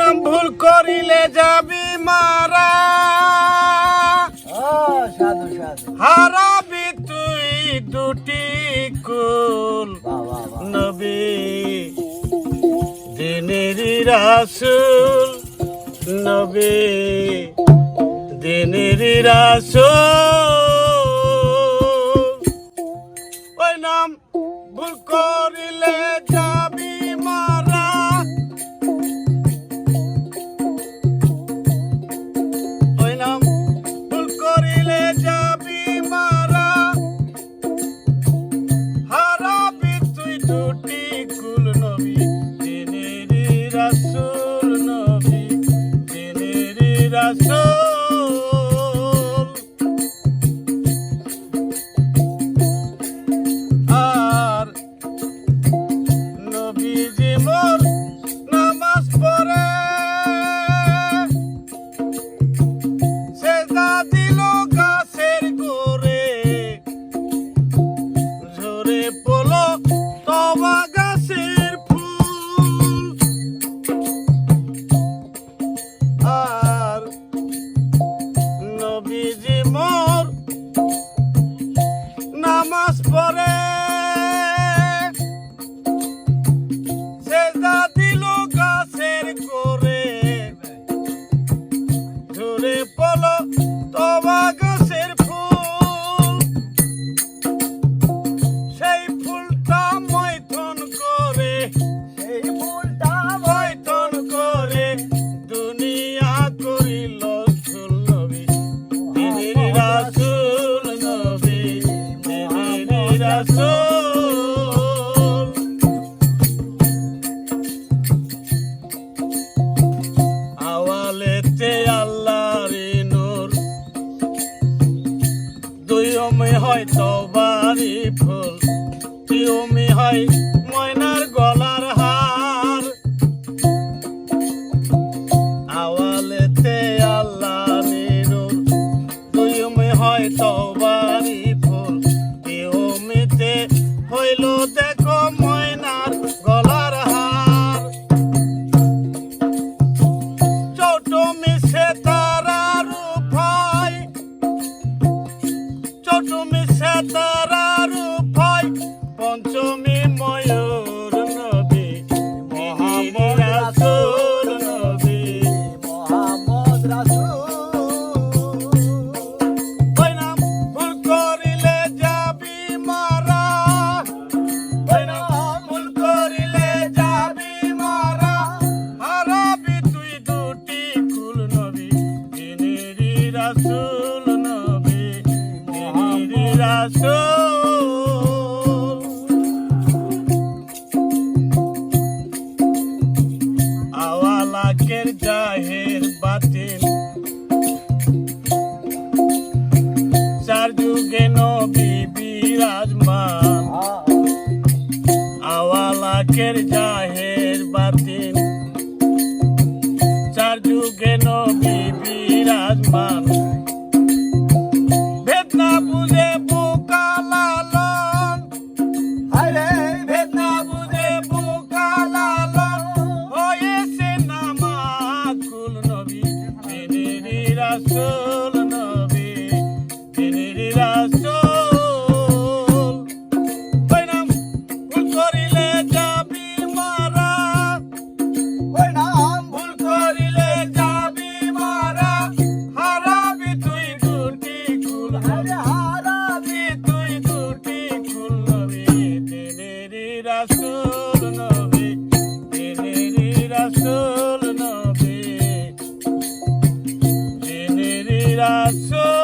নাম ভুল করিলে যাবি মারা, সাধু সাধু হারাবি তুই দুটি কুল। নবী দিনেরই রাসূল, নবী দিনেরই রাসূল। ওই নাম ভুল করিলে যাবি মারা, ওই নাম ভুল করিলে যাবি মারা, হারাবি তুই দুটি কুল। নবী দিনেরই রাসূল, নবী দিনেরই রাসূল। আর নবীজি মোর নামাজ পড়ে, সেজদা দিল গাছের গোড়ে, ঝরে পড়লো তবা গাছের ফুল। আর নবীজি মোর নামাজ পড়ে, সেজদা দিল গাছের গোড়ে, ঝরে পড়লো তবা গাছের ফুল। সেই ফুলটা মৈথুন করে, সেই ফুলটা মৈথুন করে দুনিয়া করিল চুল। নবী দিনেরই রাসূল, নবী দিনেরই রাসূল। আওয়ালেতে আল্লাহর নূর, দুইয়মে হয় তওবারি ফুল, তিয়মে হয় ময়নার গলার হার। আওয়ালেতে আল্লাহর নূর, দুইয়মে হয় তওবারি ফুল, তিয়মেতে হইল দেখো ময়নার গলার হার। চৌটমি সে তারা রূপ হয়, চৌটমি সে তারা রূপ হয়, পঞ্চমী ময়ূর। নবী দিনেরই রাসূল, নবী মোহাম্মদ রাসূল। ওই নাম ভুল করিলে যাবি মারা, ওই নাম ভুল করিলে যাবি মারা, হারাবি তুই দুটি কুল। নবী দিনেরই রাসূল, নবী দিনেরই রাসূল। আওয়ালাকের জাহের বাতিল, চার যুগে নবী বিরাজমান। আওয়ালাকের জাহের বাতিল, চার যুগে নবী বিরাজমান। ভেদ না বুঝে বোকা লালন, হায়রে ভেদ না বুঝে বোকা লালন, হয়েছে নামাকুল। নবী দিনেরই রাসূল, নবী দিনেরই রাসূল। ওই নাম ভুল করিলে যাবি মারা, ওই নাম ভুল করিলে যাবি মারা, হারাবি তুই দুটি কুল। হায়রে হারাবি তুই দুটি কুল। নবী দিনেরই রাসূল, নবী দিনেরই রাসূল, নবী দিনেরই রাসূল।